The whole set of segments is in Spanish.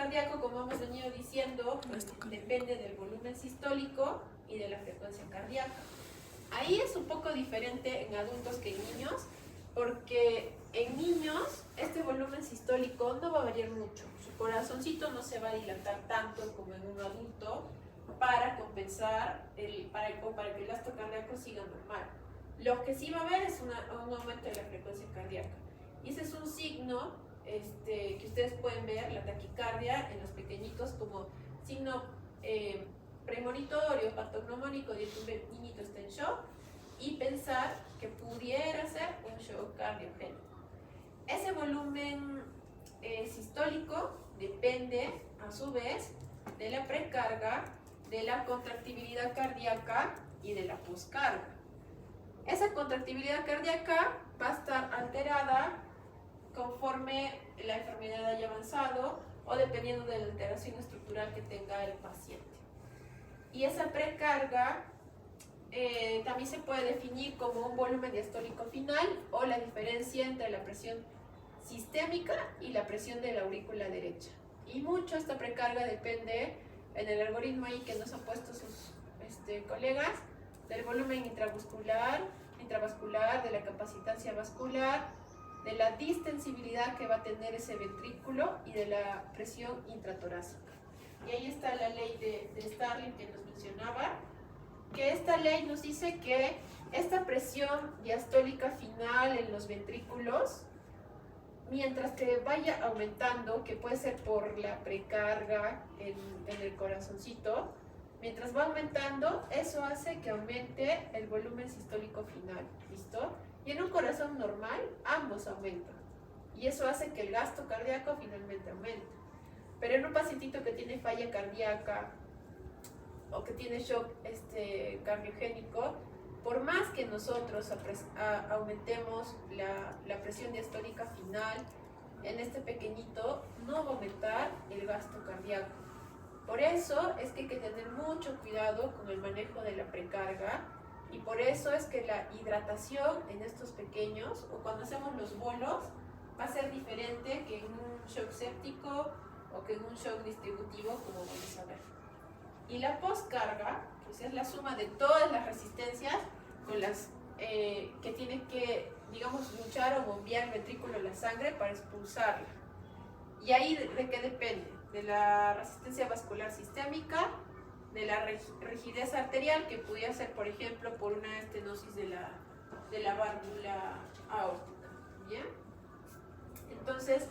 cardíaco, como hemos venido diciendo, depende del volumen sistólico y de la frecuencia cardíaca. Ahí es un poco diferente en adultos que en niños, porque en niños este volumen sistólico no va a variar mucho. Su corazoncito no se va a dilatar tanto como en un adulto para compensar, para que el gasto cardíaco siga normal. Lo que sí va a haber es un aumento de la frecuencia cardíaca. Y ese es un signo que ustedes pueden ver, la taquicardia, en los pequeñitos como signo premonitorio, patognomónico de que un niñito está en shock y pensar que pudiera ser un shock cardiogénico. Ese volumen sistólico depende, a su vez, de la precarga, de la contractibilidad cardíaca y de la poscarga. Esa contractibilidad cardíaca va a estar alterada conforme la enfermedad haya avanzado o dependiendo de la alteración estructural que tenga el paciente. Y esa precarga también se puede definir como un volumen diastólico final o la diferencia entre la presión sistémica y la presión de la aurícula derecha. Y mucho esta precarga depende, en el algoritmo ahí que nos han puesto sus colegas, del volumen intravascular, de la capacitancia vascular, de la distensibilidad que va a tener ese ventrículo y de la presión intratorácica. Y ahí está la ley de Starling que nos mencionaba, que esta ley nos dice que esta presión diastólica final en los ventrículos, mientras que vaya aumentando, que puede ser por la precarga en el corazoncito, mientras va aumentando, eso hace que aumente el volumen sistólico final, ¿listo? Y en un corazón normal, ambos aumentan. Y eso hace que el gasto cardíaco finalmente aumente. Pero en un pacientito que tiene falla cardíaca o que tiene shock cardiogénico, por más que nosotros aumentemos la presión diastólica final en este pequeñito, no va a aumentar el gasto cardíaco. Por eso es que hay que tener mucho cuidado con el manejo de la precarga y por eso es que la hidratación en estos pequeños o cuando hacemos los bolos va a ser diferente que en un shock séptico o que en un shock distributivo, como vamos a ver. Y la poscarga, pues es la suma de todas las resistencias con las que tiene que, digamos, luchar o bombear el ventrículo la sangre para expulsarla. Y ahí ¿de qué depende? De la resistencia vascular sistémica, de la rigidez arterial, que pudiera ser, por ejemplo, por una estenosis de la válvula aórtica. ¿Bien? Entonces,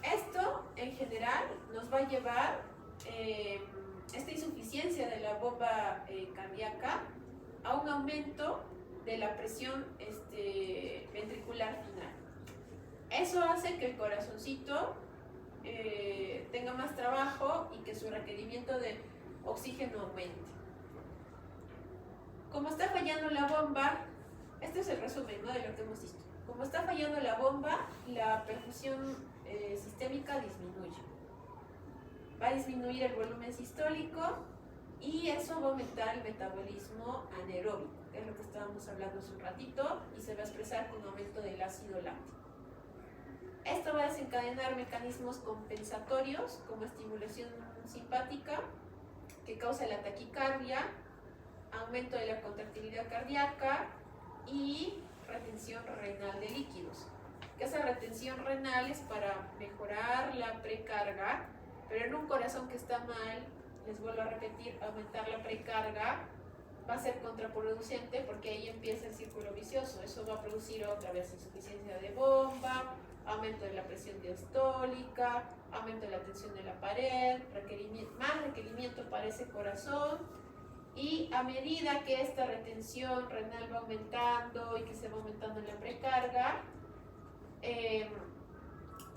esto en general nos va a llevar esta insuficiencia de la bomba cardíaca a un aumento de la presión ventricular final. Eso hace que el corazoncito tenga más trabajo y que su requerimiento de oxígeno aumente. Como está fallando la bomba, este es el resumen, ¿no?, de lo que hemos visto. Como está fallando la bomba, la perfusión sistémica disminuye. Va a disminuir el volumen sistólico y eso va a aumentar el metabolismo anaeróbico, que es lo que estábamos hablando hace un ratito, y se va a expresar con aumento del ácido láctico. Esto va a desencadenar mecanismos compensatorios como estimulación simpática, que causa la taquicardia, aumento de la contractilidad cardíaca y retención renal de líquidos. Que esa retención renal es para mejorar la precarga, pero en un corazón que está mal, les vuelvo a repetir, aumentar la precarga va a ser contraproducente porque ahí empieza el círculo vicioso. Eso va a producir otra vez insuficiencia de bomba, aumento de la presión diastólica, aumento de la tensión de la pared, más requerimiento para ese corazón, y a medida que esta retención renal va aumentando y que se va aumentando la precarga,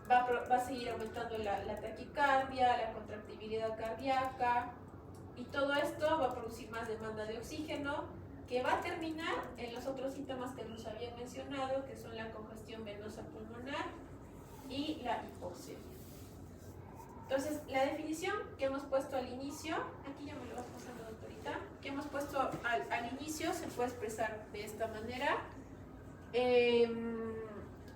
va a seguir aumentando la taquicardia, la contractibilidad cardíaca, y todo esto va a producir más demanda de oxígeno, que va a terminar en los otros síntomas que nos habían mencionado, que son la congestión venosa pulmonar y la hipoxemia. Entonces, la definición que hemos puesto al inicio, aquí ya me lo vas pasando, doctorita, que hemos puesto al inicio se puede expresar de esta manera.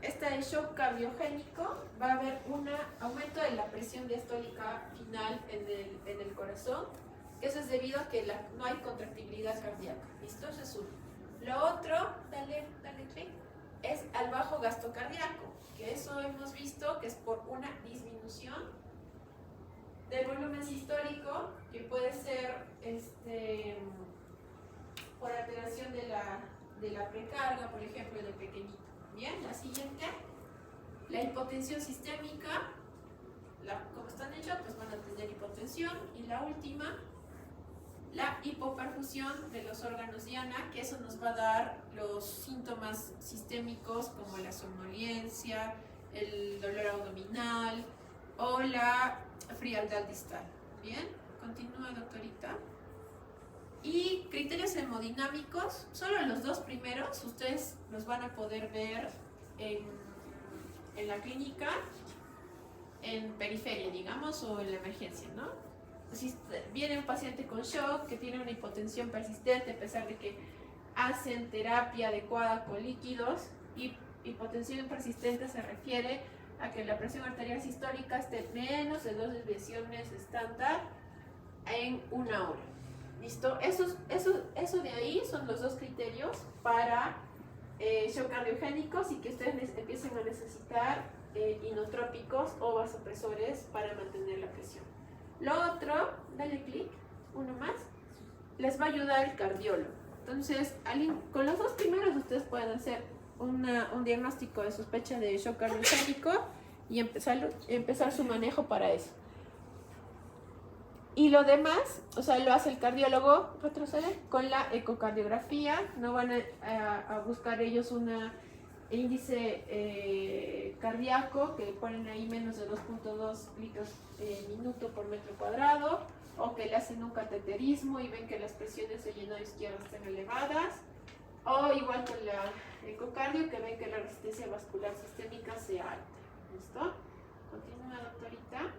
este shock cardiogénico, va a haber un aumento de la presión diastólica final en el corazón, que eso es debido a que no hay contractibilidad cardíaca. ¿Listo? Eso es uno. Lo otro, dale clic, es al bajo gasto cardíaco, que eso hemos visto que es por una disminución del volumen sistólico, que puede ser por alteración de la precarga, por ejemplo, del pequeñito. Bien, la siguiente, la hipotensión sistémica, como están hechos, pues van a tener hipotensión. Y la última, la hipoperfusión de los órganos diana, que eso nos va a dar los síntomas sistémicos como la somnolencia, el dolor abdominal o la frialdad distal. Bien, continúa, doctorita. Y criterios hemodinámicos, solo los dos primeros ustedes los van a poder ver en la clínica, en periferia, digamos, o en la emergencia, ¿no? Si viene un paciente con shock que tiene una hipotensión persistente, a pesar de que hacen terapia adecuada con líquidos, y hipotensión persistente se refiere a que la presión arterial sistólica esté menos de 2 desviaciones estándar en una hora. ¿Listo? Eso de ahí son los dos criterios para shock cardiogénicos y que ustedes empiecen a necesitar inotrópicos o vasopresores para mantener la presión. Lo otro, dale clic, uno más, les va a ayudar el cardiólogo. Entonces, con los dos primeros ustedes pueden hacer un diagnóstico de sospecha de shock cardiogénico y empezar su manejo para eso. Y lo demás, o sea, lo hace el cardiólogo, retrocede, con la ecocardiografía. No van a buscar ellos un índice cardíaco que ponen ahí menos de 2.2 litros minuto por metro cuadrado, o que le hacen un cateterismo y ven que las presiones del llenado izquierdo están elevadas, o igual con la ecocardio, que ven que la resistencia vascular sistémica sea alta. ¿Listo? Continúa, doctorita.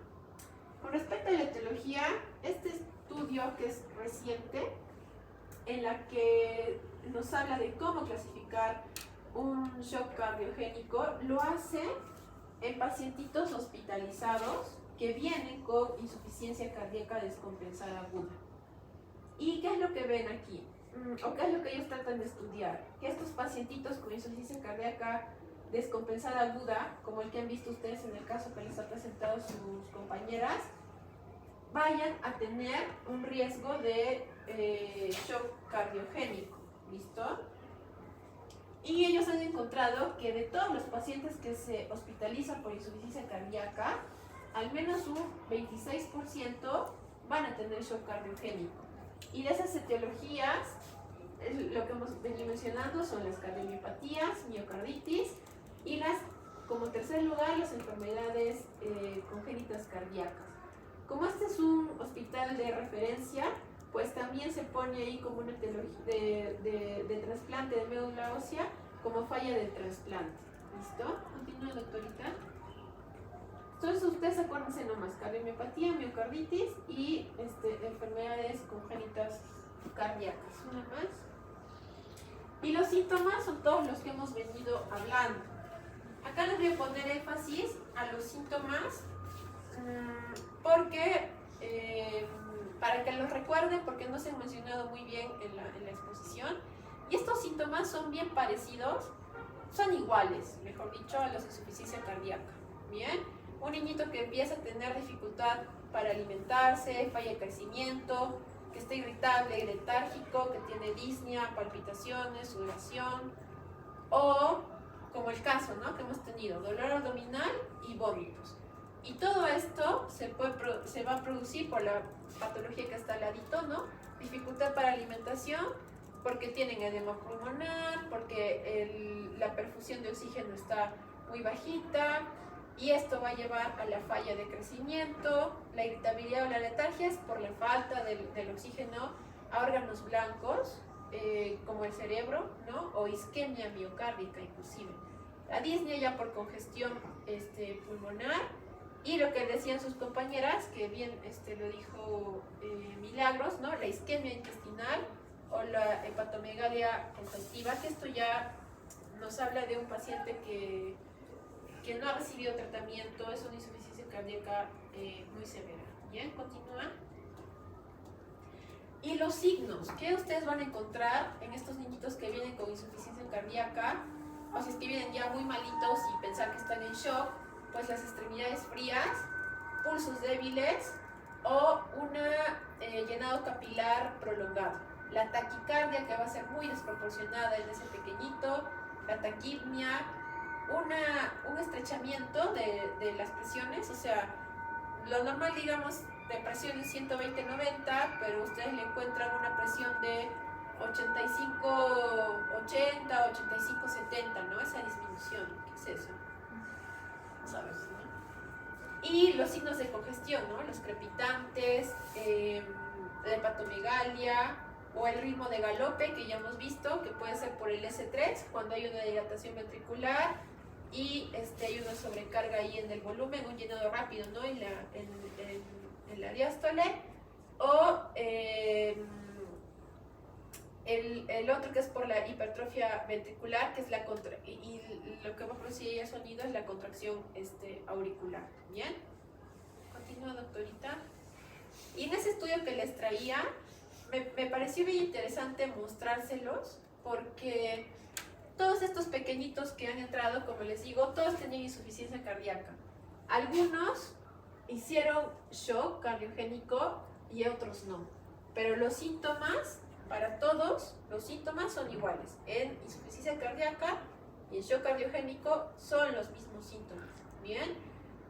Con respecto a la etiología, este estudio que es reciente, en la que nos habla de cómo clasificar un shock cardiogénico, lo hace en pacientitos hospitalizados que vienen con insuficiencia cardíaca descompensada aguda. ¿Y qué es lo que ven aquí? ¿O qué es lo que ellos tratan de estudiar? Que estos pacientitos con insuficiencia cardíaca descompensada aguda, como el que han visto ustedes en el caso que les ha presentado sus compañeras, vayan a tener un riesgo de shock cardiogénico. ¿Listo? Y ellos han encontrado que de todos los pacientes que se hospitalizan por insuficiencia cardíaca, al menos un 26% van a tener shock cardiogénico. Y de esas etiologías, lo que hemos venido mencionando son las cardiomiopatías, miocarditis y como tercer lugar, las enfermedades congénitas cardíacas. Como este es un hospital de referencia, pues también se pone ahí como una etiología de trasplante de médula ósea como falla del trasplante. ¿Listo? Continúa, doctorita. Entonces ustedes acuérdense nomás, cardiomiopatía, miocarditis y enfermedades congénitas cardíacas. Una más. Y los síntomas son todos los que hemos venido hablando. Acá les voy a poner énfasis a los síntomas porque para que los recuerden, porque no se han mencionado muy bien en la exposición. Y estos síntomas son bien parecidos, son iguales, mejor dicho, a los de insuficiencia cardíaca. Bien, un niñito que empieza a tener dificultad para alimentarse, falla de crecimiento, que está irritable, letárgico, que tiene disnea, palpitaciones, sudoración, o como el caso, ¿no?, que hemos tenido, dolor abdominal y vómitos. Y todo esto se va a producir por la patología que está al ladito, ¿no? Dificultad para alimentación, porque tienen edema pulmonar, porque la perfusión de oxígeno está muy bajita, y esto va a llevar a la falla de crecimiento. La irritabilidad o la letargia es por la falta del oxígeno a órganos blancos, como el cerebro, ¿no?, o isquemia miocárdica inclusive. La disnea ya por congestión pulmonar. Y lo que decían sus compañeras, que bien lo dijo Milagros, ¿no?, la isquemia intestinal o la hepatomegalia congestiva, que esto ya nos habla de un paciente que que no ha recibido tratamiento, es una insuficiencia cardíaca muy severa. Bien, continúa. Y los signos, ¿qué ustedes van a encontrar en estos niñitos que vienen con insuficiencia cardíaca? O si es que vienen ya muy malitos y pensar que están en shock, pues las extremidades frías, pulsos débiles o un llenado capilar prolongado. La taquicardia, que va a ser muy desproporcionada en ese pequeñito, la taquipnia, un estrechamiento de las presiones, o sea, lo normal, digamos, de presión es 120-90, pero ustedes le encuentran una presión de 85-80, 85-70, ¿no? Esa disminución, ¿qué es eso? ¿Sabes? ¿No? Y los signos de congestión, ¿no? Los crepitantes, la hepatomegalia o el ritmo de galope que ya hemos visto, que puede ser por el S3 cuando hay una dilatación ventricular y hay una sobrecarga ahí en el volumen, un llenado rápido, ¿no? En la diástole, o el otro que es por la hipertrofia ventricular, que es la y lo que va a producir el sonido es la contracción auricular. Bien, continúa, doctorita. Y en ese estudio que les traía, me pareció bien interesante mostrárselos, porque todos estos pequeñitos que han entrado, como les digo, todos tenían insuficiencia cardíaca. Algunos hicieron shock cardiogénico y otros no. Pero los síntomas, para todos, los síntomas son iguales. En insuficiencia cardíaca y en shock cardiogénico son los mismos síntomas. Bien,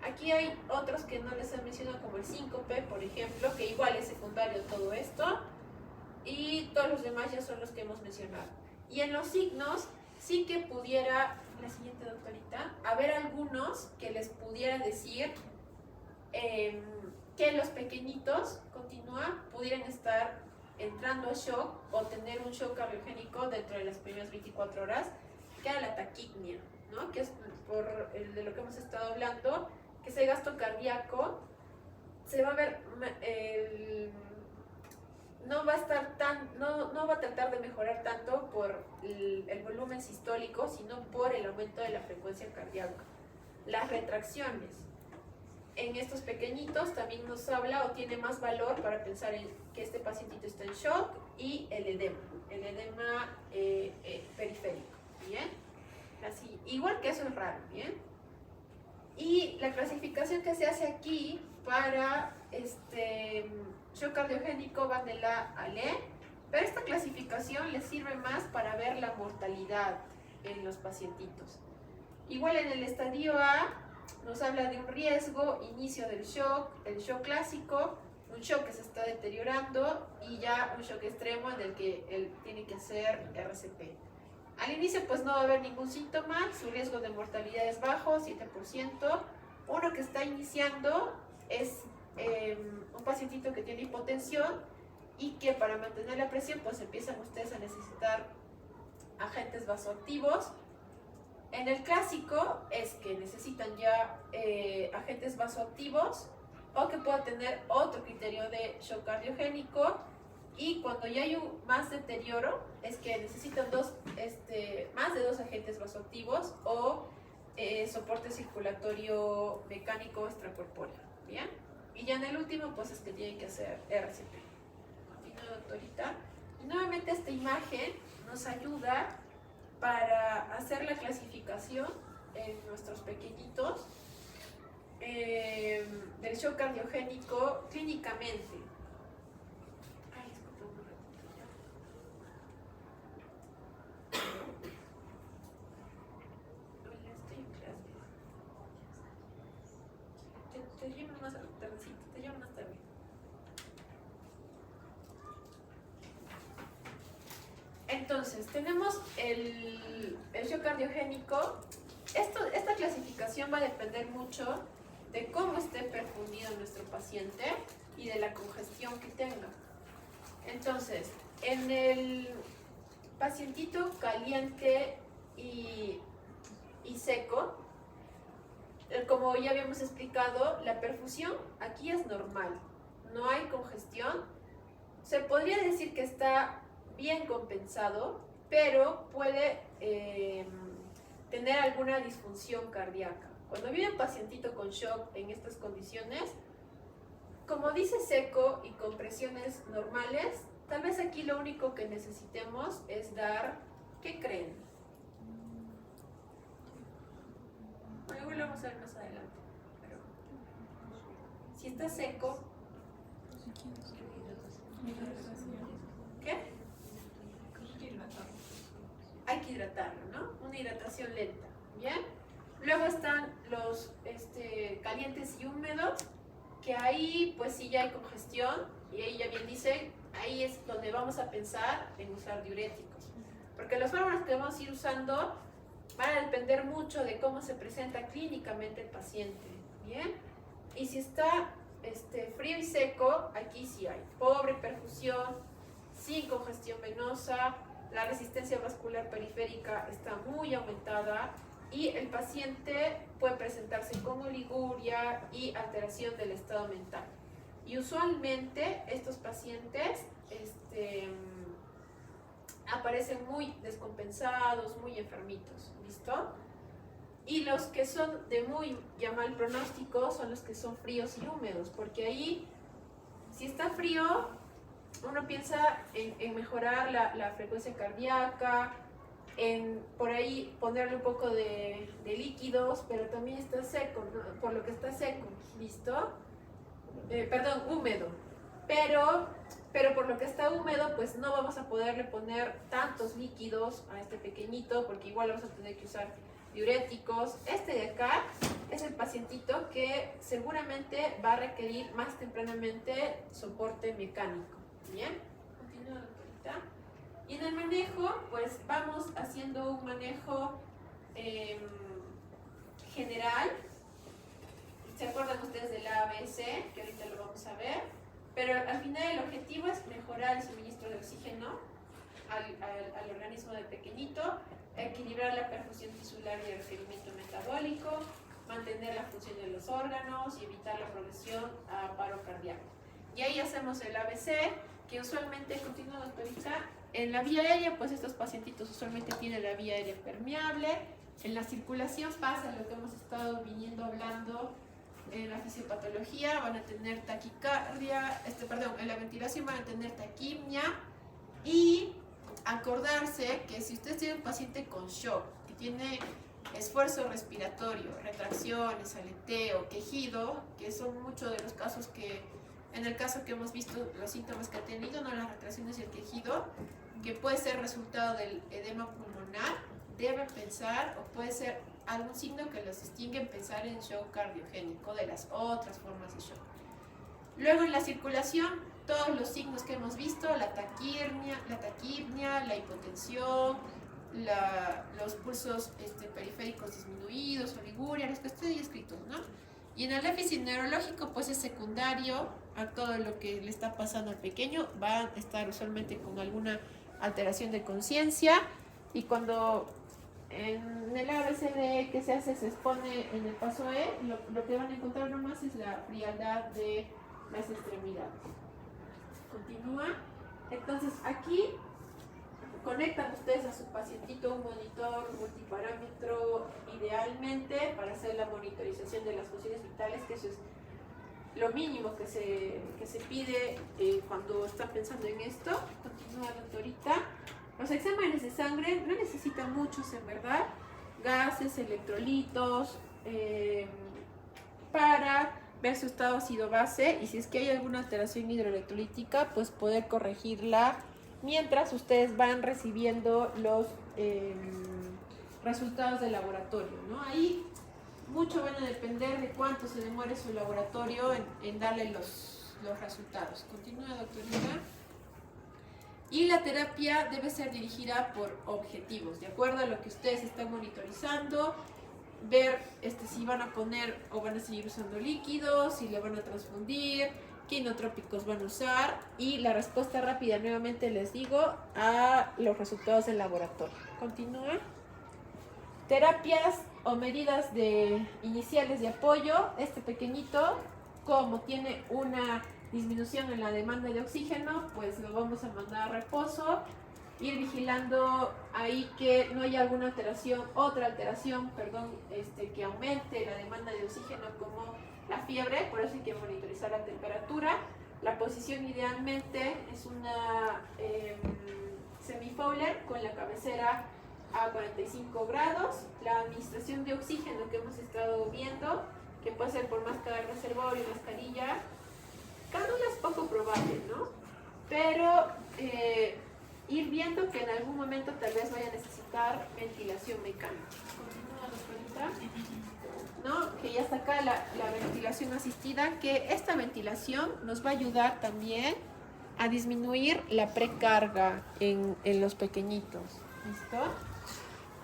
aquí hay otros que no les he mencionado, como el síncope, por ejemplo, que igual es secundario todo esto. Y todos los demás ya son los que hemos mencionado. Y en los signos, sí que pudiera, la siguiente doctorita, haber algunos que les pudiera decir que los pequeñitos, continúa, pudieran estar entrando a shock o tener un shock cardiogénico dentro de las primeras 24 horas, que era la taquipnia, ¿no? Que es por de lo que hemos estado hablando, que ese gasto cardíaco se va a ver, no va a tratar de mejorar tanto por el volumen sistólico, sino por el aumento de la frecuencia cardíaca. Las retracciones en estos pequeñitos también nos habla o tiene más valor para pensar en que este pacientito está en shock, y el edema periférico, ¿bien? Así, igual que eso es raro, ¿bien? Y la clasificación que se hace aquí para shock cardiogénico va de la a la, pero esta clasificación les sirve más para ver la mortalidad en los pacientitos. Igual en el estadio A nos habla de un riesgo, inicio del shock, el shock clásico, un shock que se está deteriorando y ya un shock extremo en el que él tiene que hacer RCP. Al inicio pues no va a haber ningún síntoma, su riesgo de mortalidad es bajo, 7%. Uno que está iniciando es un pacientito que tiene hipotensión y que para mantener la presión pues empiezan ustedes a necesitar agentes vasoactivos. En el clásico es que necesitan ya agentes vasoactivos o que pueda tener otro criterio de shock cardiogénico, y cuando ya hay más deterioro es que necesitan más de 2 agentes vasoactivos o soporte circulatorio mecánico extracorpóreo. ¿Bien? Y ya en el último pues es que tienen que hacer RCP. Continúa, doctorita. Y nuevamente esta imagen nos ayuda para hacer la clasificación en nuestros pequeñitos del shock cardiogénico clínicamente. Ay, disculpa un ratito ya. Hola, estoy en clase. Te llamo más tardecito, te llamo más tarde. Entonces, tenemos el shock cardiogénico. Esta clasificación va a depender mucho de cómo esté perfundido nuestro paciente y de la congestión que tenga. Entonces, en el pacientito caliente y seco, como ya habíamos explicado, la perfusión aquí es normal, no hay congestión. Se podría decir que está bien compensado, pero puede tener alguna disfunción cardíaca. Cuando viene un pacientito con shock en estas condiciones, como dice seco y con presiones normales, tal vez aquí lo único que necesitemos es dar, ¿qué creen? Bueno, igual lo vamos a ver más adelante. Pero si está seco, ¿qué? Hay que hidratarlo, ¿no? Una hidratación lenta, ¿bien? Luego están los calientes y húmedos, que ahí pues sí ya hay congestión, y ahí ya bien dice, ahí es donde vamos a pensar en usar diuréticos. Porque los fármacos que vamos a ir usando van a depender mucho de cómo se presenta clínicamente el paciente, ¿bien? Y si está frío y seco, aquí sí hay pobre perfusión, sin congestión venosa, la resistencia vascular periférica está muy aumentada y el paciente puede presentarse con oliguria y alteración del estado mental. Y usualmente estos pacientes aparecen muy descompensados, muy enfermitos, ¿listo? Y los que son de muy ya mal pronóstico son los que son fríos y húmedos, porque ahí, si está frío, uno piensa en mejorar la frecuencia cardíaca, en por ahí ponerle un poco de líquidos, pero también está seco, ¿no? Por lo que está seco, ¿listo? Perdón, húmedo. Pero por lo que está húmedo, pues no vamos a poderle poner tantos líquidos a este pequeñito, porque igual vamos a tener que usar diuréticos. Este de acá es el pacientito que seguramente va a requerir más tempranamente soporte mecánico. Bien, continúa, doctorita. Y en el manejo, pues vamos haciendo un manejo general. ¿Se acuerdan ustedes del ABC? Que ahorita lo vamos a ver. Pero al final el objetivo es mejorar el suministro de oxígeno al organismo del pequeñito, equilibrar la perfusión tisular y el requerimiento metabólico, mantener la función de los órganos y evitar la progresión a paro cardíaco. Y ahí hacemos el ABC, que usualmente, continúa doctorita, en la vía aérea, pues estos pacientitos usualmente tienen la vía aérea permeable. En la circulación pasa lo que hemos estado viniendo hablando en la fisiopatología, van a tener taquicardia, en la ventilación van a tener taquimia, y acordarse que si usted tiene un paciente con shock, que tiene esfuerzo respiratorio, retracciones, aleteo, quejido, que son muchos de los casos que, en el caso que hemos visto, los síntomas que ha tenido, no las retracciones y el quejido, que puede ser resultado del edema pulmonar, deben pensar, o puede ser algún signo que los distingue en pensar en shock cardiogénico de las otras formas de shock. Luego en la circulación, todos los signos que hemos visto, la taquipnia, la hipotensión, los pulsos periféricos disminuidos, oliguria, los que estoy escritos, ¿no? Y en el déficit neurológico, pues es secundario a todo lo que le está pasando al pequeño, va a estar usualmente con alguna alteración de conciencia, y cuando en el ABCDE que se hace, se expone en el paso E, lo que van a encontrar nomás es la frialdad de las extremidades. Continúa. Entonces aquí conectan ustedes a su pacientito un monitor multiparámetro, idealmente para hacer la monitorización de las funciones vitales, que eso es lo mínimo que se pide cuando están pensando en esto. Continúa, doctorita. Los exámenes de sangre no necesitan muchos, en verdad, gases, electrolitos, para ver su estado ácido-base, y si es que hay alguna alteración hidroelectrolítica, pues poder corregirla mientras ustedes van recibiendo los resultados del laboratorio, ¿no? Ahí mucho van a depender de cuánto se demore su laboratorio en darle los resultados. Continúa, doctorita. Y la terapia debe ser dirigida por objetivos, de acuerdo a lo que ustedes están monitorizando, ver si van a poner o van a seguir usando líquidos, si le van a transfundir, qué inotrópicos van a usar, y la respuesta rápida, nuevamente les digo, a los resultados del laboratorio. Continúa. Terapias o medidas iniciales de apoyo. Este pequeñito, como tiene una disminución en la demanda de oxígeno, pues lo vamos a mandar a reposo ir vigilando ahí que no haya alguna otra alteración, que aumente la demanda de oxígeno como la fiebre, por eso hay que monitorizar la temperatura. La posición idealmente es una semifowler con la cabecera a 45 grados. La administración de oxígeno que hemos estado viendo, que puede ser por máscara de reservorio y mascarilla, cada una es poco probable, ¿no? Pero ir viendo que en algún momento tal vez vaya a necesitar ventilación mecánica. Continúa, ¿no? Que ya está acá la ventilación asistida, que esta ventilación nos va a ayudar también a disminuir la precarga en los pequeñitos. ¿Listo?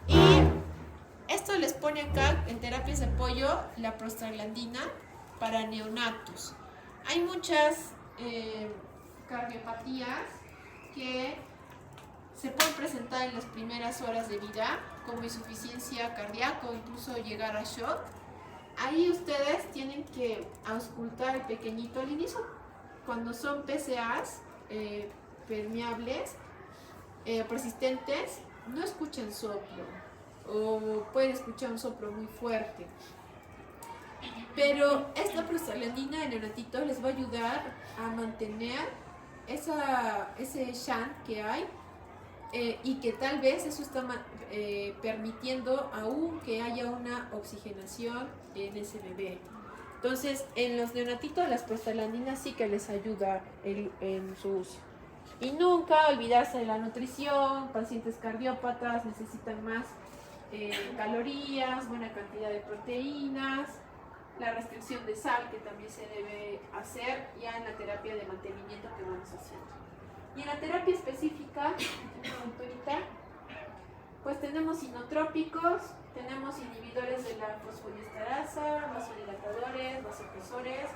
Y esto les pone acá en terapias de apoyo la prostaglandina para neonatos. Hay muchas cardiopatías que se pueden presentar en las primeras horas de vida, como insuficiencia cardíaca o incluso llegar a shock. Ahí ustedes tienen que auscultar al pequeñito al inicio. Cuando son PCAs permeables, persistentes, no escuchan soplo o pueden escuchar un soplo muy fuerte. Pero esta prostaglandina en neonatitos les va a ayudar a mantener ese shunt que hay y que tal vez eso está permitiendo aún que haya una oxigenación en ese bebé. Entonces, en los neonatitos las prostaglandinas sí que les ayuda en su uso. Y nunca olvidarse de la nutrición. Pacientes cardiópatas necesitan más calorías, buena cantidad de proteínas, la restricción de sal que también se debe hacer ya en la terapia de mantenimiento que vamos haciendo. Y en la terapia específica, pues tenemos inotrópicos, tenemos inhibidores de la fosfoliesterasa, vasodilatadores, vasopresores,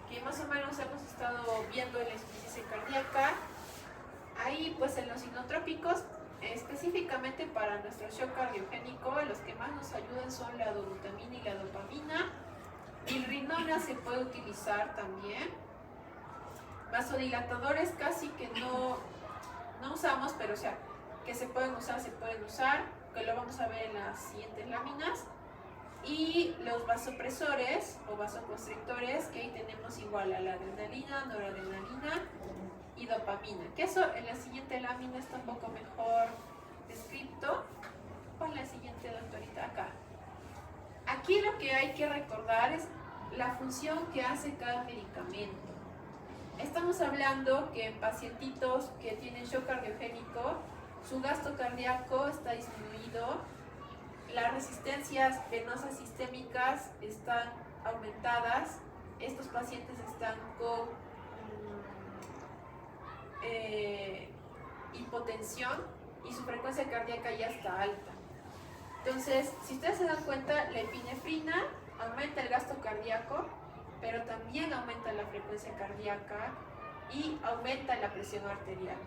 que más o menos hemos estado viendo en la insuficiencia cardíaca. Ahí pues en los inotrópicos, específicamente para nuestro shock cardiogénico, los que más nos ayudan son la dobutamina y la dopamina. Milrinona se puede utilizar también. Vasodilatadores casi que no usamos, pero o sea, que se pueden usar, que lo vamos a ver en las siguientes láminas. Y los vasopresores o vasoconstrictores, que ahí tenemos igual a la adrenalina, noradrenalina y dopamina, que eso en la siguiente lámina está un poco mejor descrito. ¿Cuál es la siguiente, doctorita? Acá. Aquí lo que hay que recordar es la función que hace cada medicamento. Estamos hablando que en pacientitos que tienen shock cardiogénico, su gasto cardíaco está disminuido, las resistencias venosas sistémicas están aumentadas, estos pacientes están con hipotensión y su frecuencia cardíaca ya está alta. Entonces, si ustedes se dan cuenta, la epinefrina aumenta el gasto cardíaco, pero también aumenta la frecuencia cardíaca y aumenta la presión arterial.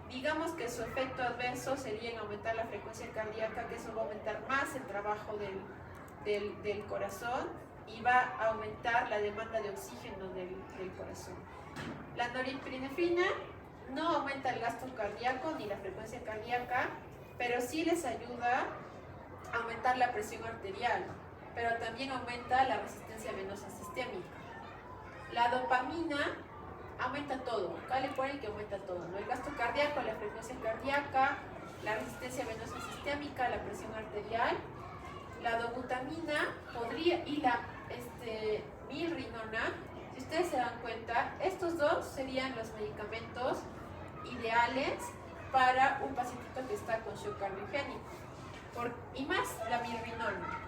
Digamos que su efecto adverso sería en aumentar la frecuencia cardíaca, que eso va a aumentar más el trabajo del corazón y va a aumentar la demanda de oxígeno del corazón. La norepinefrina no aumenta el gasto cardíaco ni la frecuencia cardíaca, pero sí les ayuda a aumentar la presión arterial, pero también aumenta la resistencia venosa sistémica. La dopamina aumenta todo, acá le ponen que aumenta todo, ¿no? El gasto cardíaco, la frecuencia cardíaca, la resistencia venosa sistémica, la presión arterial. La dobutamina y la milrinona, si ustedes se dan cuenta, estos dos serían los medicamentos ideales para un pacientito que está con shock cardiogénico, y más la milrinona.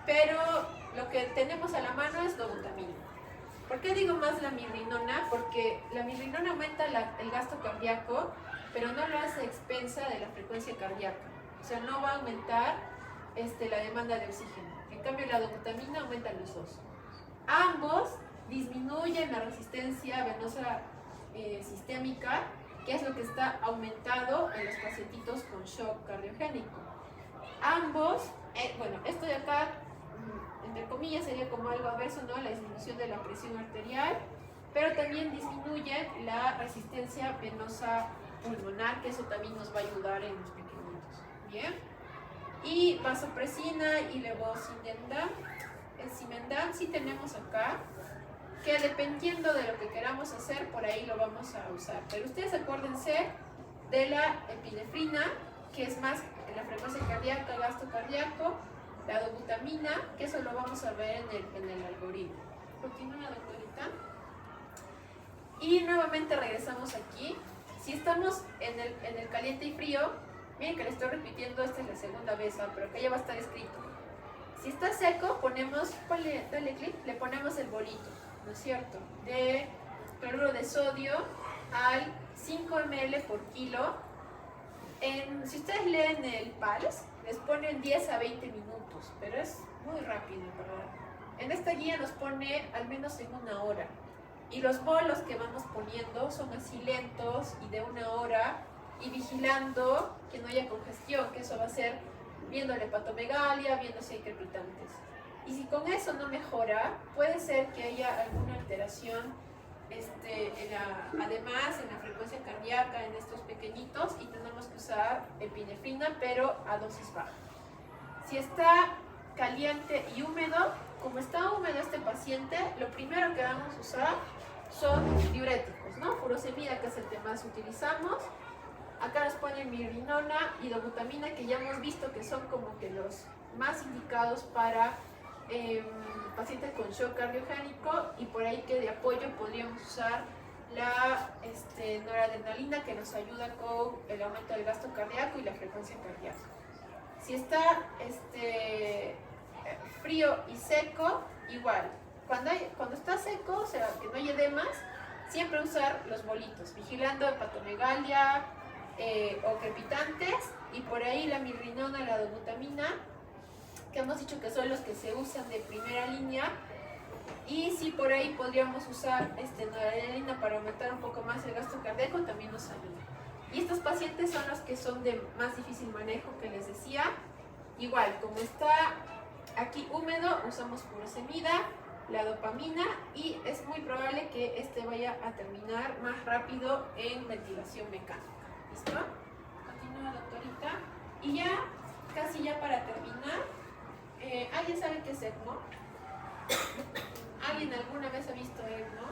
Pero lo que tenemos a la mano es dobutamina. ¿Por qué digo más la milrinona? Porque la milrinona aumenta el gasto cardíaco, pero no lo hace a expensa de la frecuencia cardíaca. O sea, no va a aumentar la demanda de oxígeno. En cambio, la dobutamina aumenta los dos. Ambos disminuyen la resistencia venosa sistémica, que es lo que está aumentado en los pacientitos con shock cardiogénico. Ambos, esto de acá, entre comillas, sería como algo adverso, ¿no? La disminución de la presión arterial, pero también disminuye la resistencia venosa pulmonar, que eso también nos va a ayudar en los pequeñitos. Bien. Y vasopresina y levosimendan. El cimendan sí tenemos acá, que dependiendo de lo que queramos hacer, por ahí lo vamos a usar. Pero ustedes acuérdense de la epinefrina, que es más en la frecuencia cardíaca, gasto cardíaco, la dobutamina, que eso lo vamos a ver en el algoritmo. Continúa, doctorita. Y nuevamente regresamos aquí. Si estamos en el caliente y frío, miren que le estoy repitiendo, esta es la segunda vez, pero que ya va a estar escrito. Si está seco, ponemos, dale clic, le ponemos el bolito, ¿no es cierto? De cloruro de sodio al 5 ml por kilo. Si ustedes leen el PALS, les ponen 10 a 20 minutos, pero es muy rápido, ¿verdad? En esta guía nos pone al menos en 1 hora. Y los bolos que vamos poniendo son así lentos y de 1 hora, y vigilando que no haya congestión, que eso va a ser viendo la hepatomegalia, viendo si hay crepitantes. Y si con eso no mejora, puede ser que haya alguna alteración además en la frecuencia cardíaca en estos pequeñitos, y tenemos que usar epinefrina, pero a dosis baja. Si está caliente y húmedo, como está húmedo este paciente, lo primero que vamos a usar son diuréticos, ¿no? Furosemida, que es el que más utilizamos. Acá nos ponen mirrinona y dobutamina, que ya hemos visto que son como que los más indicados para pacientes con shock cardiogénico, y por ahí que de apoyo podríamos usar la noradrenalina, que nos ayuda con el aumento del gasto cardíaco y la frecuencia cardíaca. Si está frío y seco, igual. Cuando está seco, o sea, que no hay edemas, siempre usar los bolitos, vigilando hepatomegalia o crepitantes, y por ahí la mirrinona, la dobutamina, que hemos dicho que son los que se usan de primera línea. Y si por ahí podríamos usar noradrenalina para aumentar un poco más el gasto cardíaco, también nos ayuda. Y estos pacientes son los que son de más difícil manejo, que les decía. Igual, como está aquí húmedo, usamos furosemida, la dopamina, y es muy probable que vaya a terminar más rápido en ventilación mecánica. ¿Listo? Continúa, doctorita. Y ya, casi ya para terminar, ¿alguien sabe qué es ECMO? ¿Alguien alguna vez ha visto ECMO?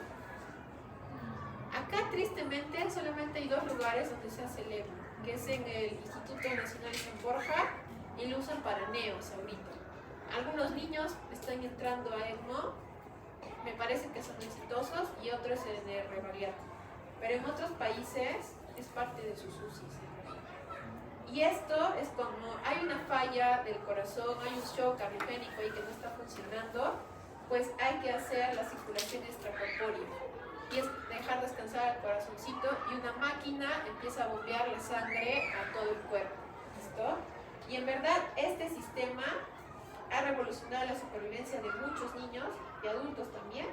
Acá, tristemente, solamente hay 2 lugares donde se hace el ECMO, que es en el Instituto Nacional de San Borja, y lo usan para neos ahorita. Algunos niños están entrando a ECMO, me parece que son exitosos, y otros en el rebariátrico. Pero en otros países es parte de sus UCIs. Y esto es como hay una falla del corazón, hay un shock cardiogénico y que no está funcionando, pues hay que hacer la circulación extracorpórea. Y es dejar descansar el corazoncito, y una máquina empieza a bombear la sangre a todo el cuerpo. ¿Listo? Y en verdad este sistema ha revolucionado la supervivencia de muchos niños y adultos también,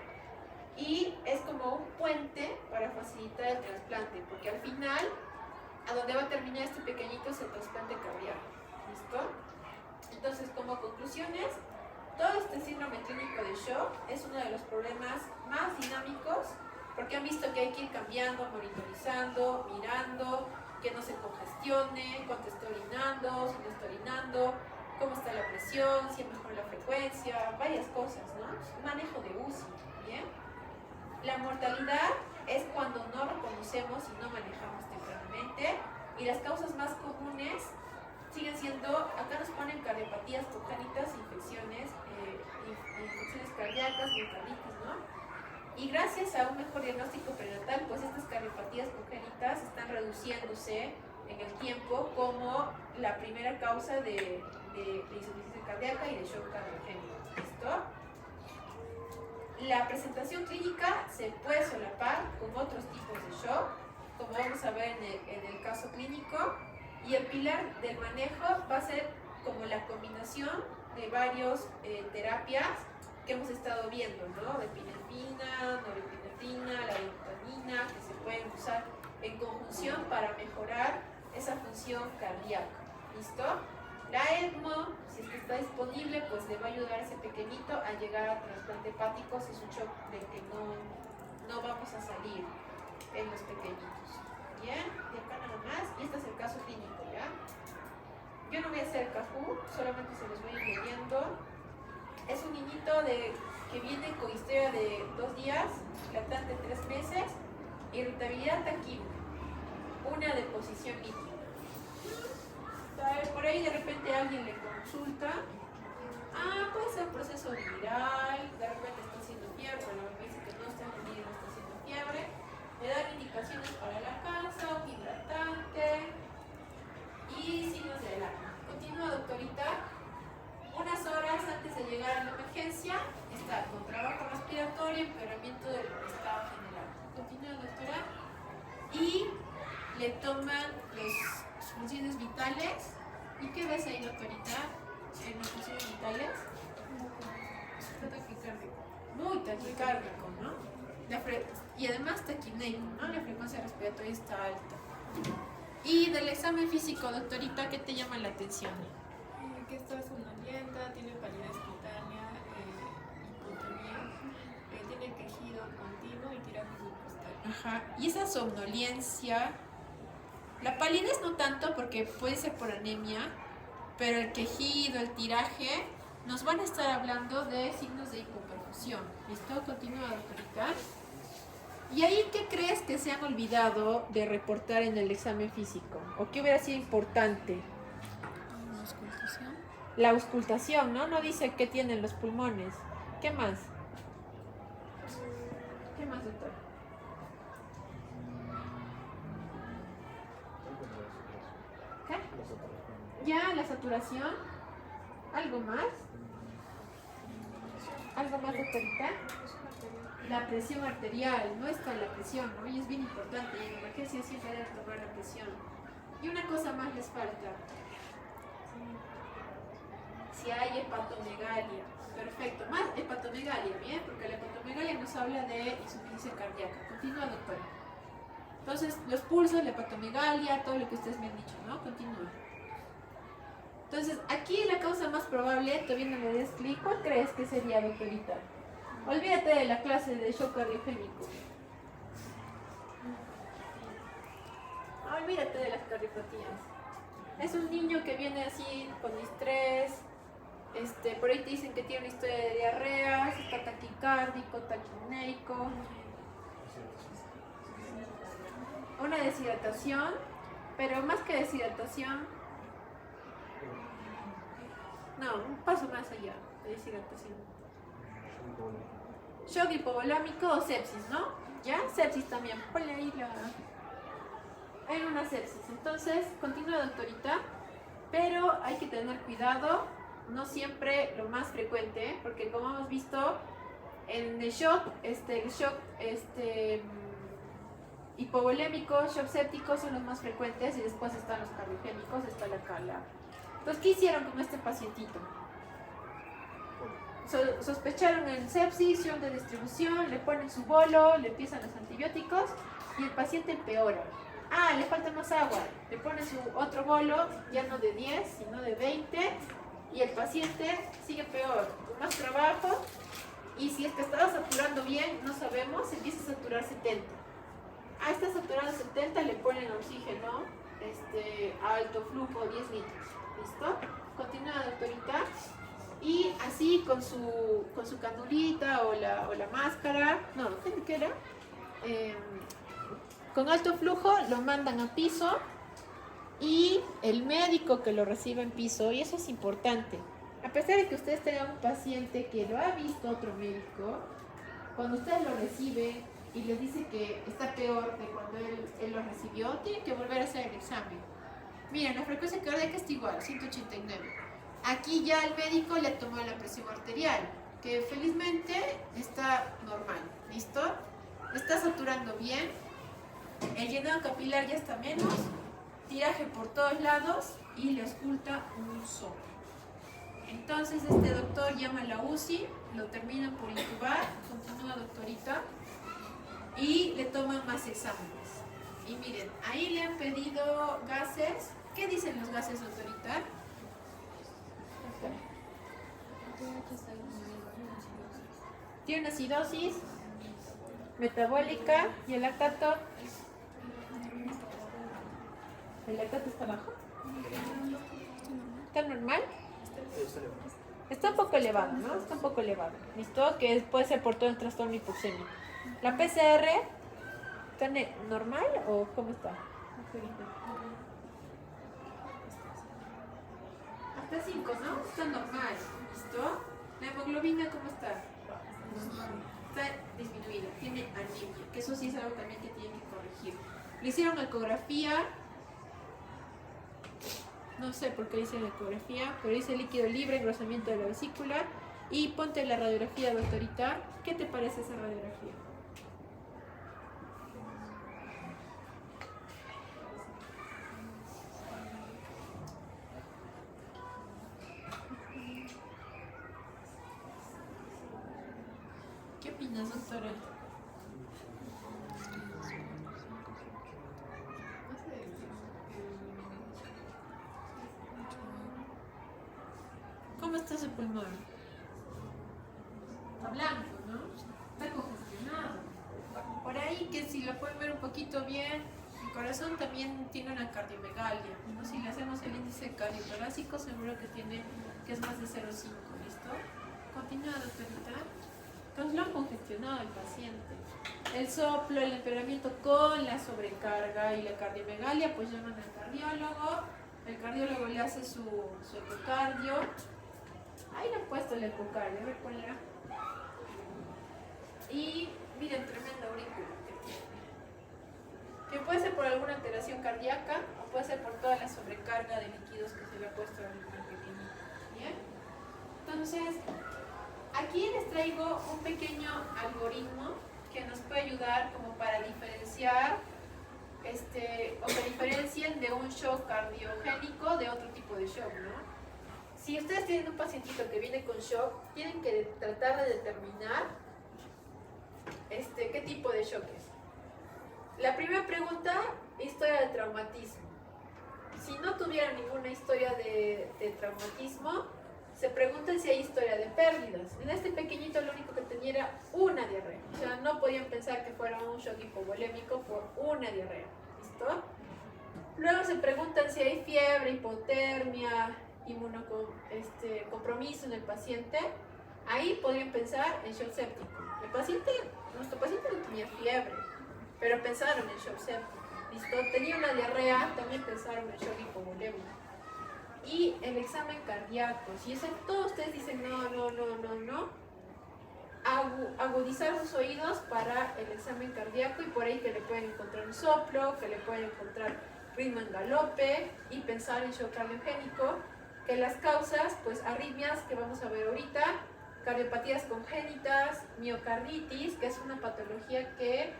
y es como un puente para facilitar el trasplante, porque al final a donde va a terminar este pequeñito es el trasplante cardíaco. ¿Listo? Entonces, como conclusiones, todo este síndrome clínico de shock es uno de los problemas más dinámicos, porque han visto que hay que ir cambiando, monitorizando, mirando, que no se congestione, cuánto está orinando, si no está orinando, cómo está la presión, si mejora la frecuencia, varias cosas, ¿no? Un manejo de UCI, ¿bien? La mortalidad es cuando no reconocemos y no manejamos tempranamente, y las causas más comunes siguen siendo, acá nos ponen cardiopatías congénitas, infecciones cardíacas, miocarditis, ¿no? Y gracias a un mejor diagnóstico prenatal, pues estas cardiopatías congénitas están reduciéndose en el tiempo como la primera causa de insuficiencia cardíaca y de shock cardiogénico. ¿Listo? La presentación clínica se puede solapar con otros tipos de shock, como vamos a ver en el caso clínico, y el pilar del manejo va a ser como la combinación de varias terapias que hemos estado viendo, ¿no? De epinefrina, norepinefrina, la dobutamina, que se pueden usar en conjunción para mejorar esa función cardíaca. ¿Listo? La ECMO, si es que está disponible, pues le va a ayudar a ese pequeñito a llegar a trasplante hepático si es un shock de que no vamos a salir en los pequeñitos. Bien, y acá solamente se los voy a ir leyendo. Es un niñito que viene con histeria de 2 días, lactante 3 meses, irritabilidad taquímica, una deposición líquida. Por ahí de repente alguien le consulta, puede ser proceso viral, de repente está haciendo fiebre, pero la mamá dice que no está entendiendo, no está haciendo fiebre, le dan indicaciones para la casa, un hidratante y signos de alarma. Continúa, doctorita. Unas horas antes de llegar a la emergencia, está con trabajo respiratorio, empeoramiento del estado general. Continúa, doctora. Y le toman las funciones vitales. ¿Y qué ves ahí, doctorita? En las funciones vitales. Está taquicárdico. Muy taquicárdico, ¿no? Y además taquineico, ¿no? La frecuencia respiratoria está alta. Y del examen físico, doctorita, ¿qué te llama la atención? Que está somnolienta, tiene palidez cutánea, hipotonía, tiene quejido continuo y tiraje subcostal. Ajá. Y esa somnolencia, la palidez no tanto porque puede ser por anemia, pero el quejido, el tiraje, nos van a estar hablando de signos de hipoperfusión. ¿Listo? Continúa, doctorita. ¿Y ahí qué crees que se han olvidado de reportar en el examen físico? ¿O qué hubiera sido importante? La auscultación, ¿no? No dice qué tienen los pulmones. ¿Qué más? ¿Qué más, doctor? ¿Qué? Ya, la saturación. ¿Algo más? ¿Algo más, doctorita? La presión arterial. No está la presión, ¿no? Y es bien importante. Y en emergencia siempre deben tomar la presión. Y una cosa más les falta. Si hay hepatomegalia. Perfecto. Más hepatomegalia, ¿bien? Porque la hepatomegalia nos habla de insuficiencia cardíaca. Continúa, doctora. Entonces, los pulsos, la hepatomegalia, todo lo que ustedes me han dicho, ¿no? Continúa. Entonces, aquí la causa más probable, todavía no le des clic. ¿Cuál crees que sería, doctorita? Olvídate de la clase de shock cardiogénico. Olvídate de las cardiopatías. Es un niño que viene así con estrés. Por ahí te dicen que tiene una historia de diarrea, está taquicárdico, taquineico, una deshidratación, pero más que deshidratación, no, un paso más allá de deshidratación. Shock hipovolámico o sepsis, ¿no? ¿Ya? Sepsis también, ponle ahí hay una sepsis. Entonces, continúa, doctorita, pero hay que tener cuidado. No siempre lo más frecuente, porque como hemos visto en el shock, hipovolémico, shock séptico son los más frecuentes y después están los cardiogénicos, está la cala. Entonces, ¿qué hicieron con este pacientito? Sospecharon en sepsis, shock de distribución, le ponen su bolo, le empiezan los antibióticos y el paciente empeora. Le falta más agua, le ponen su otro bolo, ya no de 10, sino de 20. Y el paciente sigue peor, con más trabajo, y si es que estaba saturando bien, no sabemos, empieza a saturar 70. Está saturado 70, le ponen oxígeno a alto flujo, 10 litros. ¿Listo? Continúa, doctorita. Y así con su canulita o la máscara, no, ¿qué era? Con alto flujo lo mandan a piso. Y el médico que lo reciba en piso, y eso es importante, a pesar de que ustedes tengan un paciente que lo ha visto otro médico, cuando usted lo recibe y le dice que está peor que cuando él lo recibió, tiene que volver a hacer el examen. Miren, la frecuencia cardíaca está igual, 189. Aquí ya el médico le tomó la presión arterial, que felizmente está normal, ¿listo? Está saturando bien, el llenado capilar ya está menos, tiraje por todos lados y le ausculta un solo. Entonces este doctor llama a la UCI, lo terminan por intubar, continúa, doctorita, y le toman más exámenes. Y miren, ahí le han pedido gases. ¿Qué dicen los gases, doctorita? Tiene una acidosis metabólica y el lactato. ¿El lactato está bajo? ¿Está normal? Está un poco elevado, ¿no? Está un poco elevado. ¿Listo? Que puede ser por todo el trastorno hipoxémico. La PCR, ¿está normal o cómo está? Hasta 5, ¿no? Está normal. ¿Listo? La hemoglobina, ¿cómo está? Está disminuida. Tiene anemia, que eso sí es algo también que tienen que corregir. Le hicieron ecografía. No sé por qué dice la ecografía, pero dice líquido libre, engrosamiento de la vesícula. Y ponte la radiografía, doctorita. ¿Qué te parece esa radiografía? ¿Qué opinas, doctora? ¿Cómo está su pulmón? Está blanco, ¿no? Está congestionado. Por ahí que si lo pueden ver un poquito bien, el corazón también tiene una cardiomegalia, ¿no? Si le hacemos el índice cardiotorácico, seguro que es más de 0,5, ¿listo? Continúa, doctorita. Entonces lo han congestionado el paciente. El soplo, el empeoramiento con la sobrecarga y la cardiomegalia, pues llaman al cardiólogo. El cardiólogo le hace su ecocardio. Ahí le han puesto el ecocardio, a ver, ponla. Y miren, tremenda aurícula que tiene. Que puede ser por alguna alteración cardíaca o puede ser por toda la sobrecarga de líquidos que se le ha puesto al pequeño. ¿Bien? Entonces, aquí les traigo un pequeño algoritmo que nos puede ayudar como para diferenciar o que diferencien de un shock cardiogénico de otro tipo de shock, ¿no? Si ustedes tienen un pacientito que viene con shock, tienen que tratar de determinar qué tipo de shock es. La primera pregunta, historia de traumatismo. Si no tuvieran ninguna historia de traumatismo, se preguntan si hay historia de pérdidas. En este pequeñito lo único que tenía era una diarrea. O sea, no podían pensar que fuera un shock hipovolémico por una diarrea. ¿Listo? Luego se preguntan si hay fiebre, hipotermia, compromiso en el paciente. Ahí podrían pensar en shock séptico. Nuestro paciente no tenía fiebre, pero pensaron en shock séptico. ¿Listo? Tenía una diarrea, también pensaron en shock hipovolémico. Y el examen cardíaco, si eso todos ustedes dicen no, agudizar sus oídos para el examen cardíaco y por ahí que le pueden encontrar un soplo, que le pueden encontrar ritmo en galope y pensar en shock cardiogénico, que las causas, pues arritmias que vamos a ver ahorita, cardiopatías congénitas, miocarditis, que es una patología que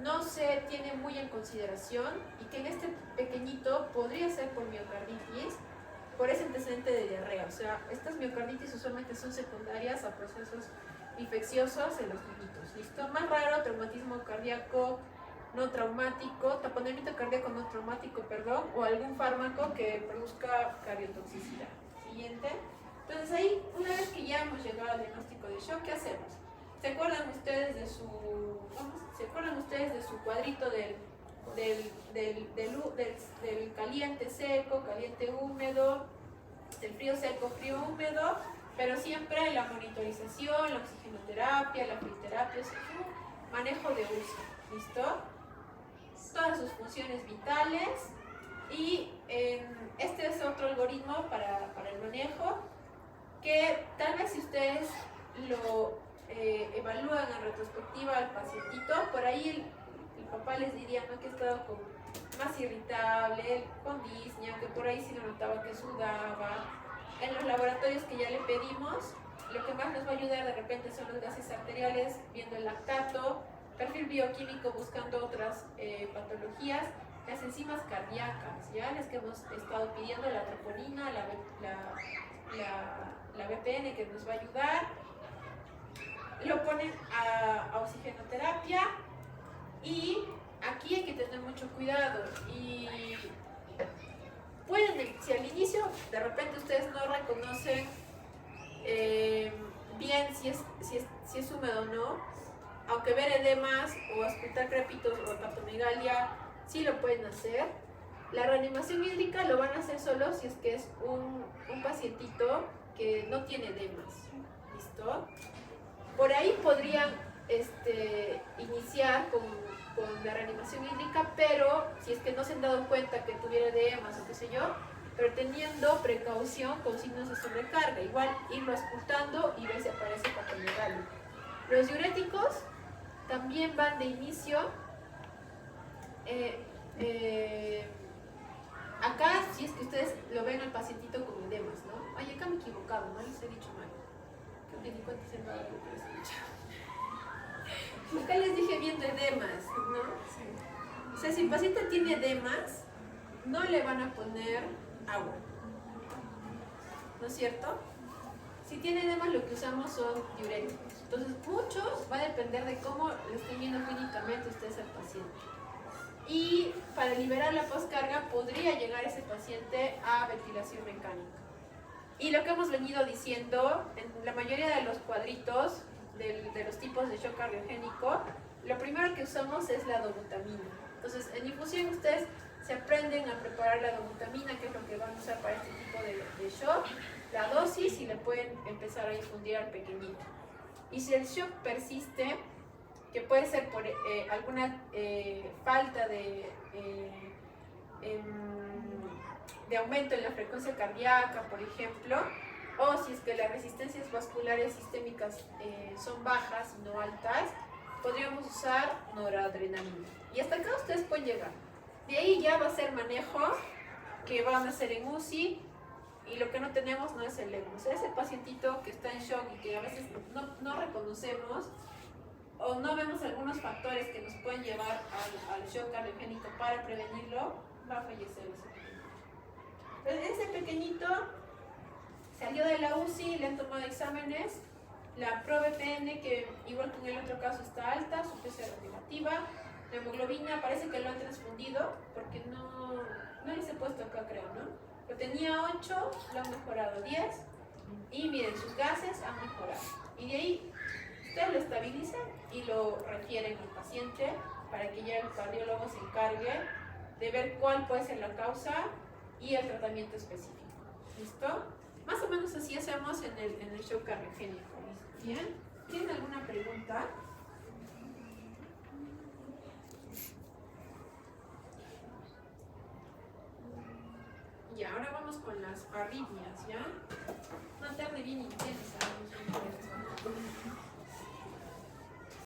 no se tiene muy en consideración y que en este pequeñito podría ser por miocarditis, por ese antecedente de diarrea. O sea, estas miocarditis usualmente son secundarias a procesos infecciosos en los niñitos. ¿Listo? Más raro, traumatismo cardíaco no traumático, taponamiento cardíaco no traumático, perdón, o algún fármaco que produzca cardiotoxicidad. Siguiente. Entonces ahí, una vez que ya hemos llegado al diagnóstico de shock, ¿qué hacemos? ¿Se acuerdan ustedes de su cuadrito del caliente seco, caliente húmedo, del frío seco, frío húmedo? Pero siempre la monitorización, la oxigenoterapia, la crioterapia, es un manejo de uso. ¿Listo? Todas sus funciones vitales. Y este es otro algoritmo para el manejo que tal vez si ustedes lo evalúan en retrospectiva al pacientito, por ahí el papá les diría, ¿no?, que estaba más irritable, con disnea, que por ahí sí lo notaba que sudaba. En los laboratorios que ya le pedimos, lo que más nos va a ayudar de repente son los gases arteriales, viendo el lactato, perfil bioquímico buscando otras patologías, las enzimas cardíacas, ¿ya? Las que hemos estado pidiendo, la troponina, la BPN, que nos va a ayudar. Lo ponen a oxigenoterapia y aquí hay que tener mucho cuidado. Y pueden, si al inicio de repente ustedes no reconocen bien si es húmedo o no, aunque ver edemas o auscultar crépitos o hepatomegalia, sí lo pueden hacer. La reanimación hídrica lo van a hacer solo si es que es un pacientito que no tiene edemas. ¿Listo? Por ahí podrían iniciar con la reanimación hídrica, pero si es que no se han dado cuenta que tuviera edemas o qué sé yo, pero teniendo precaución con signos de sobrecarga, igual irlo auscultando y ver si aparece patología. Los diuréticos también van de inicio. Acá, si es que ustedes lo ven al pacientito con edemas, ¿no? Ay, acá me he equivocado, ¿no? Les he dicho mal. Creo que ni cuenta se me ha dado lo que les he dicho. Acá les dije viendo edemas, ¿no? Sí. O sea, si el paciente tiene edemas, no le van a poner agua, ¿no es cierto? Si tiene edemas, lo que usamos son diuréticos. Entonces, muchos va a depender de cómo le estén viendo clínicamente ustedes al paciente. Y para liberar la poscarga, podría llegar ese paciente a ventilación mecánica. Y lo que hemos venido diciendo, en la mayoría de los cuadritos de los tipos de shock cardiogénico, lo primero que usamos es la dobutamina. Entonces, en infusión ustedes se aprenden a preparar la dobutamina, que es lo que van a usar para este tipo de shock, la dosis, y le pueden empezar a infundir al pequeñito. Y si el shock persiste, que puede ser por alguna falta de aumento en la frecuencia cardíaca, por ejemplo, o si es que las resistencias vasculares sistémicas son bajas y no altas, podríamos usar noradrenalina. Y hasta acá ustedes pueden llegar. De ahí ya va a ser manejo que van a hacer en UCI, y lo que no tenemos no es el ECMO. O sea, ese pacientito que está en shock y que a veces no reconocemos o no vemos algunos factores que nos pueden llevar al shock cardiogénico para prevenirlo, va a fallecer ese pequeñito. Salió de la UCI, le han tomado exámenes, la ProBPN, que igual que en el otro caso está alta, su PCR negativa, la hemoglobina parece que lo han transfundido, porque no les he puesto acá, creo, ¿no? Lo tenía 8, lo han mejorado 10, y miren, sus gases han mejorado. Y de ahí ustedes lo estabilizan y lo refieren al paciente para que ya el cardiólogo se encargue de ver cuál puede ser la causa y el tratamiento específico. ¿Listo? Más o menos así hacemos en el shock cardiogénico. ¿Bien? ¿Tienen alguna pregunta? Y ahora vamos con las arritmias, ¿ya? Una tarde bien intensa.